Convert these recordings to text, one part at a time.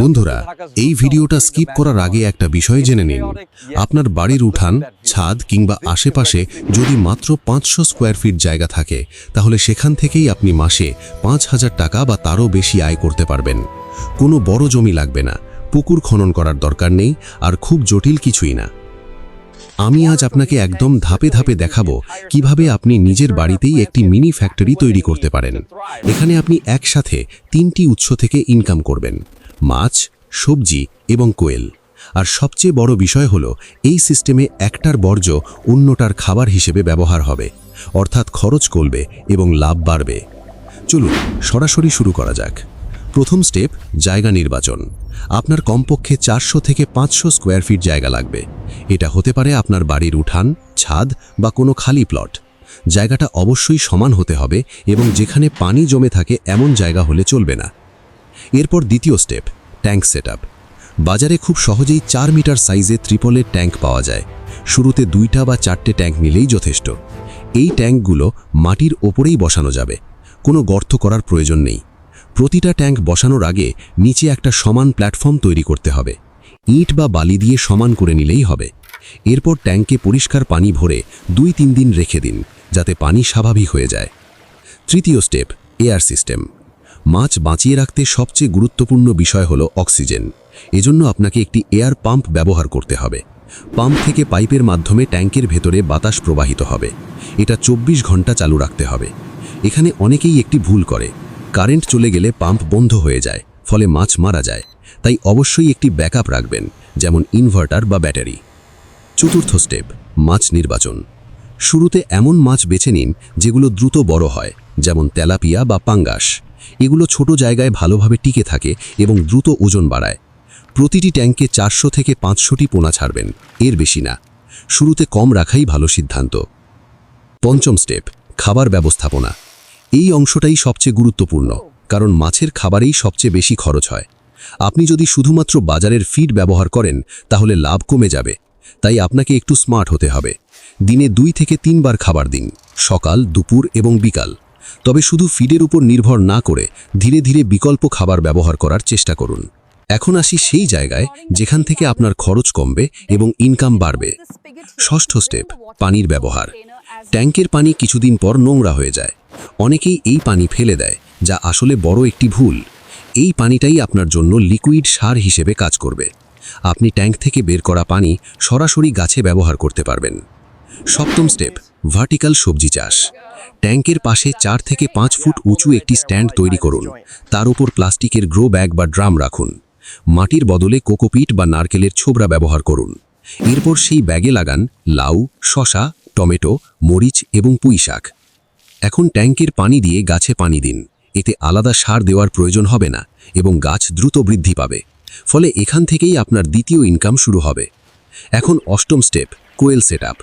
বন্ধুরা, এই ভিডিওটা স্কিপ করার আগে একটা বিষয় জেনে নিন। আপনার বাড়ির উঠান, ছাদ কিংবা আশেপাশে যদি মাত্র 500 স্কোয়ার ফিট জায়গা থাকে, তাহলে সেখান থেকেই আপনি মাসে 5,000 টাকা বা তারও বেশি আয় করতে পারবেন। কোনো বড় জমি লাগবে না, পুকুর খনন করার দরকার নেই, আর খুব জটিল কিছুই না। আমি আজ আপনাকে একদম ধাপে ধাপে দেখাবো কিভাবে আপনি নিজের বাড়িতেই একটি মিনি ফ্যাক্টরি তৈরি করতে পারেন। এখানে আপনি একসাথে 3টি উৎস থেকে ইনকাম করবেন: মাছ, সবজি এবং কোয়েল। আর সবচেয়ে বড় বিষয় হলো, এই সিস্টেমে একটার বর্জ্য অন্যটার খাবার হিসেবে ব্যবহার হবে, অর্থাৎ খরচ কমবে এবং লাভ বাড়বে। চলুন সরাসরি শুরু করা যাক। প্রথম স্টেপ, জায়গা নির্বাচন। আপনার কমপক্ষে 400 থেকে 500 স্কোয়ার ফিট জায়গা লাগবে। এটা হতে পারে আপনার বাড়ির উঠান, ছাদ বা কোনো খালি প্লট। জায়গাটা অবশ্যই সমান হতে হবে এবং যেখানে পানি জমে থাকে এমন জায়গা হলে চলবে না। এরপর দ্বিতীয় স্টেপ, ট্যাঙ্ক সেটআপ। বাজারে খুব সহজেই 4 মিটার সাইজে ত্রিপলের ট্যাঙ্ক পাওয়া যায়। শুরুতে 2টা বা 4টে ট্যাঙ্ক নিলেই যথেষ্ট। এই ট্যাঙ্কগুলো মাটির ওপরেই বসানো যাবে, কোনো গর্ত করার প্রয়োজন নেই। প্রতিটা ট্যাঙ্ক বসানোর আগে নিচে একটা সমান প্ল্যাটফর্ম তৈরি করতে হবে। ইট বা বালি দিয়ে সমান করে নিলেই হবে। এরপর ট্যাঙ্কে পরিষ্কার পানি ভরে 2-3 দিন রেখে দিন, যাতে পানি স্বাভাবিক হয়ে যায়। তৃতীয় স্টেপ, এয়ার সিস্টেম। মাছ বাঁচিয়ে রাখতে সবচেয়ে গুরুত্বপূর্ণ বিষয় হলো অক্সিজেন। এজন্য আপনাকে একটি এয়ার পাম্প ব্যবহার করতে হবে। পাম্প থেকে পাইপের মাধ্যমে ট্যাঙ্কের ভেতরে বাতাস প্রবাহিত হবে। এটা 24 ঘন্টা চালু রাখতে হবে। এখানে অনেকেই একটি ভুল করে, কারেন্ট চলে গেলে পাম্প বন্ধ হয়ে যায়, ফলে মাছ মারা যায়। তাই অবশ্যই একটি ব্যাকআপ রাখবেন, যেমন ইনভার্টার বা ব্যাটারি। চতুর্থ স্টেপ, মাছ নির্বাচন। শুরুতে এমন মাছ বেছে নিন যেগুলো দ্রুত বড় হয়, যেমন তেলাপিয়া বা পাঙ্গাস। এগুলো ছোট জায়গায় ভালোভাবে টিকে থাকে এবং দ্রুত ওজন বাড়ায়। প্রতিটি ট্যাঙ্কে 400 থেকে 500টি পোনা ছাড়বেন, এর বেশি না। শুরুতে কম রাখাই ভালো সিদ্ধান্ত। পঞ্চম স্টেপ, খাবার ব্যবস্থাপনা। এই অংশটাই সবচেয়ে গুরুত্বপূর্ণ, কারণ মাছের খাবারেই সবচেয়ে বেশি খরচ হয়। আপনি যদি শুধুমাত্র বাজারের ফিড ব্যবহার করেন, তাহলে লাভ কমে যাবে। তাই আপনাকে একটু স্মার্ট হতে হবে। দিনে 2 থেকে 3 বার খাবার দিন, সকাল, দুপুর এবং বিকাল। তবে শুধু ফিডের উপর নির্ভর না করে ধীরে ধীরে বিকল্প খাবার ব্যবহার করার চেষ্টা করুন। এখন আসি সেই জায়গায় যেখান থেকে আপনার খরচ কমবে এবং ইনকাম বাড়বে। ষষ্ঠ স্টেপ, পানির ব্যবহার। ট্যাঙ্কের পানি কিছুদিন পর নোংরা হয়ে যায়। অনেকেই এই পানি ফেলে দেয়, যা আসলে বড় একটি ভুল। এই পানিটাই আপনার জন্য লিকুইড সার হিসেবে কাজ করবে। আপনি ট্যাঙ্ক থেকে বের করা পানি সরাসরি গাছে ব্যবহার করতে পারবেন। সপ্তম স্টেপ, ভার্টিক্যাল সবজি চাষ। ট্যাঙ্কের পাশে 4 থেকে 5 ফুট উঁচু একটি স্ট্যান্ড তৈরি করুন। তার উপর প্লাস্টিকের গ্রো ব্যাগ বা ড্রাম রাখুন। মাটির বদলে কোকোপিট বা নারকেলের ছোবড়া ব্যবহার করুন। এরপর সেই ব্যাগে লাগান লাউ, শসা, টমেটো, মরিচ এবং পুঁই শাক। এখন ট্যাঙ্কের পানি দিয়ে গাছে পানি দিন। এতে আলাদা সার দেওয়ার প্রয়োজন হবে না এবং গাছ দ্রুত বৃদ্ধি পাবে। ফলে এখান থেকেই আপনার দ্বিতীয় ইনকাম শুরু হবে। এখন অষ্টম স্টেপ, কোয়েল সেটআপ।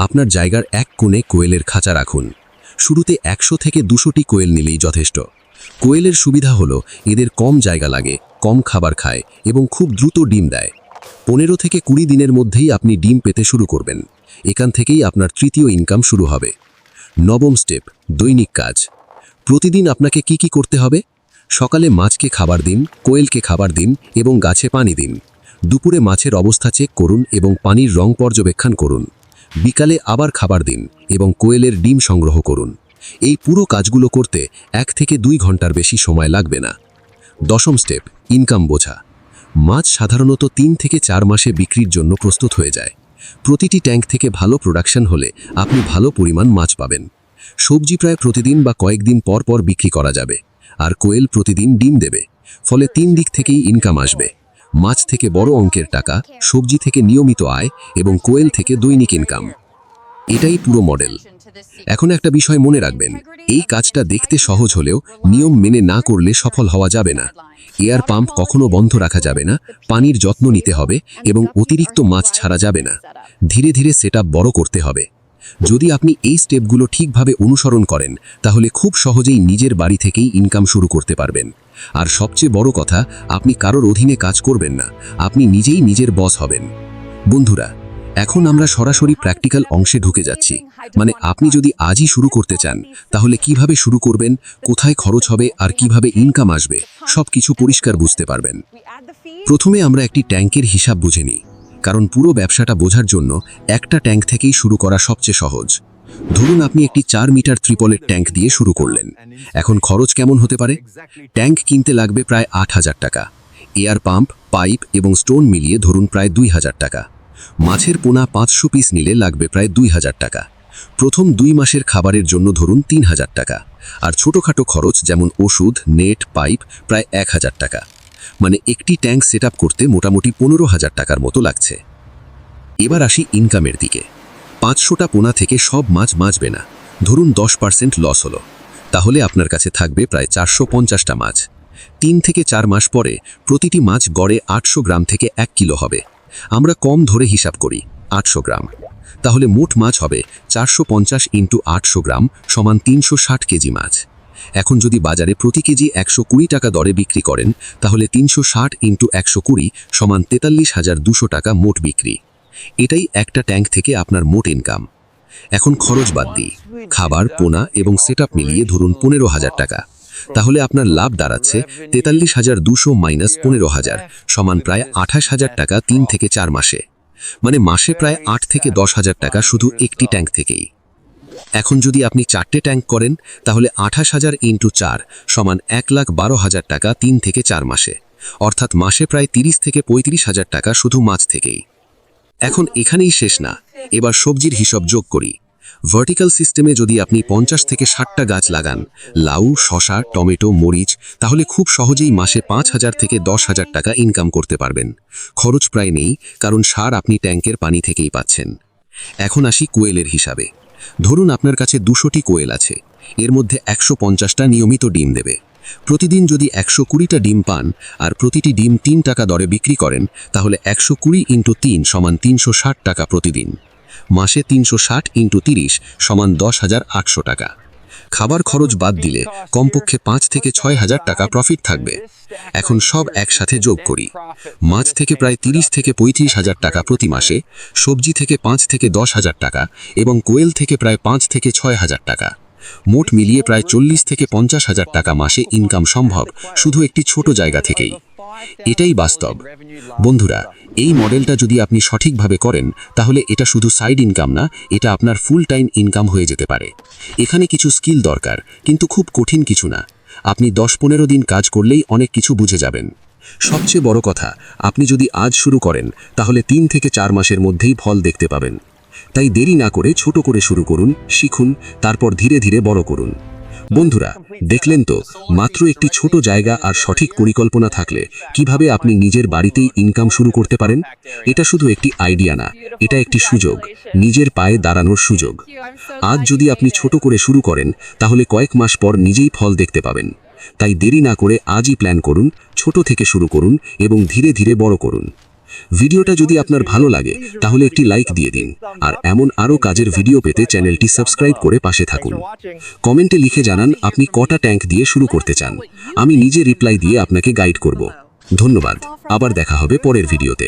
আপনার জায়গার এক কোণে কোয়েলের খাঁচা রাখুন। শুরুতে 100 থেকে 200টি কোয়েল নিলেই যথেষ্ট। কোয়েলের সুবিধা হলো এদের কম জায়গা লাগে, কম খাবার খায় এবং খুব দ্রুত ডিম দেয়। 15 থেকে 20 দিনের মধ্যেই আপনি ডিম পেতে শুরু করবেন। এখান থেকেই আপনার তৃতীয় ইনকাম শুরু হবে। নবম স্টেপ, দৈনিক কাজ। প্রতিদিন আপনাকে কি করতে হবে? সকালে মাছকে খাবার দিন, কোয়েলকে খাবার দিন এবং গাছে পানি দিন। দুপুরে মাছের অবস্থা চেক করুন এবং পানির রং পর্যবেক্ষণ করুন। বিকালে আবার খাবার দিন এবং কোয়েলের ডিম সংগ্রহ করুন। এই পুরো কাজগুলো করতে 1 থেকে 2 ঘন্টার বেশি সময় লাগবে না। দশম স্টেপ, ইনকাম বোঝা। মাছ সাধারণত 3 থেকে 4 মাসে বিক্রির জন্য প্রস্তুত হয়ে যায়। প্রতিটি ট্যাঙ্ক থেকে ভালো প্রোডাকশন হলে আপনি ভালো পরিমাণ মাছ পাবেন। সবজি প্রায় প্রতিদিন বা কয়েকদিন পর পর বিক্রি করা যাবে, আর কোয়েল প্রতিদিন ডিম দেবে। ফলে 3 দিক থেকেই ইনকাম আসবে। মাছ থেকে বড় অঙ্কের টাকা, সবজি থেকে নিয়মিত আয় এবং কোয়েল থেকে দৈনিক ইনকাম। এটাই পুরো মডেল। এখন একটা বিষয় মনে রাখবেন, এই কাজটা দেখতে সহজ হলেও নিয়ম মেনে না করলে সফল হওয়া যাবে না। এয়ার পাম্প কখনো বন্ধ রাখা যাবে না, পানির যত্ন নিতে হবে এবং অতিরিক্ত মাছ ছাড়া যাবে না। ধীরে ধীরে সেটআপ বড় করতে হবে। যদি আপনি এই স্টেপগুলো ঠিকভাবে অনুসরণ করেন, তাহলে খুব সহজেই নিজের বাড়ি থেকেই ইনকাম শুরু করতে পারবেন। আর সবচেয়ে বড় কথা, আপনি কারোর অধীনে কাজ করবেন না, আপনি নিজেই নিজের বস হবেন। বন্ধুরা, এখন আমরা সরাসরি প্র্যাকটিক্যাল অংশে ঢুকে যাচ্ছি। মানে আপনি যদি আজই শুরু করতে চান, তাহলে কিভাবে শুরু করবেন, কোথায় খরচ হবে আর কিভাবে ইনকাম আসবে, সবকিছু পরিষ্কার বুঝতে পারবেন। প্রথমে আমরা একটি ট্যাঙ্কের হিসাব বুঝে নিই, কারণ পুরো ব্যবসাটা বোঝার জন্য একটা ট্যাঙ্ক থেকেই শুরু করা সবচেয়ে সহজ। ধরুন আপনি একটি 4 মিটার ত্রিপলের ট্যাঙ্ক দিয়ে শুরু করলেন। এখন খরচ কেমন হতে পারে? ট্যাঙ্ক কিনতে লাগবে প্রায় 8,000 টাকা। এয়ার পাম্প, পাইপ এবং স্টোন মিলিয়ে ধরুন প্রায় 2,000 টাকা। মাছের পোনা 500 পিস নিলে লাগবে প্রায় 2,000 টাকা। প্রথম 2 মাসের খাবারের জন্য ধরুন 3,000 টাকা। আর ছোটখাটো খরচ যেমন ওষুধ, নেট, পাইপ প্রায় 1,000 টাকা। মানে একটি ট্যাঙ্ক সেট করতে মোটামুটি 15,000 টাকার মতো লাগছে। এবার আসি ইনকামের দিকে। 500টা পোনা থেকে সব মাছ বাঁচবে না। ধরুন 10% লস হলো, তাহলে আপনার কাছে থাকবে প্রায় 450টা মাছ। 3 থেকে 4 মাস পরে প্রতিটি মাছ গড়ে 800 গ্রাম থেকে 1 কিলো হবে। আমরা কম ধরে হিসাব করি 800 গ্রাম। তাহলে মোট মাছ হবে 450 × 800 গ্রাম সমান 360 কেজি মাছ। এখন যদি বাজারে প্রতি কেজি 120 টাকা দরে বিক্রি করেন, তাহলে 360 × 120 সমান 43,200 টাকা মোট বিক্রি। এটাই একটা ট্যাঙ্ক থেকে আপনার মোট ইনকাম। এখন খরচ বাদ দিই, খাবার, পোনা এবং সেটআপ মিলিয়ে ধরুন 15,000 টাকা। তাহলে আপনার লাভ দাঁড়াচ্ছে 43,200 মাইনাস 15,000 সমান প্রায় 28,000 টাকা 3 থেকে 4 মাসে। মানে মাসে প্রায় 8 থেকে 10,000 টাকা শুধু একটি ট্যাঙ্ক থেকেই। এখন যদি আপনি 4টে ট্যাঙ্ক করেন, তাহলে 28,000 × 4 সমান 1,12,000 টাকা 3 থেকে 4 মাসে। অর্থাৎ মাসে প্রায় 30 থেকে 35,000 টাকা শুধু মাছ থেকেই। এখন এখানেই শেষ না, এবার সবজির হিসাব যোগ করি। ভার্টিক্যাল সিস্টেমে যদি আপনি 50 থেকে 60টা গাছ লাগান, লাউ, শসা, টমেটো, মরিচ, তাহলে খুব সহজেই মাসে 5,000 থেকে 10,000 টাকা ইনকাম করতে পারবেন। খরচ প্রায় নেই, কারণ সার আপনি ট্যাঙ্কের পানি থেকেই পাচ্ছেন। এখন আসি কোয়েলের হিসাবে। ধরুন আপনার কাছে 200টি কোয়েল আছে, এর মধ্যে 150টা নিয়মিত ডিম দেবে। প্রতিদিন যদি 120টা ডিম পান আর প্রতিটি ডিম 3 টাকা দরে বিক্রি করেন, তাহলে 120 × 3 সমান 360 টাকা প্রতিদিন। মাসে 360 × 30 সমান 10,800 টাকা। খাবার খরচ বাদ দিলে কমপক্ষে 5 থেকে 6,000 টাকা প্রফিট থাকবে। এখন সব একসাথে যোগ করি। মাছ থেকে প্রায় 30 থেকে 35,000 টাকা প্রতি মাসে, সবজি থেকে 5 থেকে 10,000 টাকা এবং কোয়েল থেকে প্রায় 5 থেকে 6,000 টাকা। মোট মিলিয়ে প্রায় 40 থেকে 50,000 টাকা মাসে ইনকাম সম্ভব শুধু একটি ছোট জায়গা থেকেই। এটাই বাস্তব। বন্ধুরা, এই মডেলটা যদি আপনি সঠিকভাবে করেন, তাহলে এটা শুধু সাইড ইনকাম না, এটা আপনার ফুল টাইম ইনকাম হয়ে যেতে পারে। এখানে কিছু স্কিল দরকার, কিন্তু খুব কঠিন কিছু না। আপনি 10-15 দিন কাজ করলেই অনেক কিছু বুঝে যাবেন। সবচেয়ে বড় কথা, আপনি যদি আজ শুরু করেন, তাহলে 3 থেকে 4 মাসের মধ্যেই ফল দেখতে পাবেন। তাই দেরি না করে ছোট করে শুরু করুন, শিখুন, তারপর ধীরে ধীরে বড় করুন। বন্ধুরা, দেখলেন তো, মাত্র একটি ছোট জায়গা আর সঠিক পরিকল্পনা থাকলে কিভাবে আপনি নিজের বাড়িতেই ইনকাম শুরু করতে পারেন। এটা শুধু একটি আইডিয়া না, এটা একটি সুযোগ, নিজের পায়ে দাঁড়ানোর সুযোগ। আজ যদি আপনি ছোট করে শুরু করেন, তাহলে কয়েক মাস পর নিজেই ফল দেখতে পাবেন। তাই দেরি না করে আজই প্ল্যান করুন, ছোট থেকে শুরু করুন এবং ধীরে ধীরে বড় করুন। ভিডিওটা যদি আপনার ভালো লাগে, তাহলে একটি লাইক দিয়ে দিন। আর এমন আরও কাজের ভিডিও পেতে চ্যানেলটি সাবস্ক্রাইব করে পাশে থাকুন। কমেন্টে লিখে জানান আপনি কটা ট্যাঙ্ক দিয়ে শুরু করতে চান। আমি নিজে রিপ্লাই দিয়ে আপনাকে গাইড করব। ধন্যবাদ, আবার দেখা হবে পরের ভিডিওতে।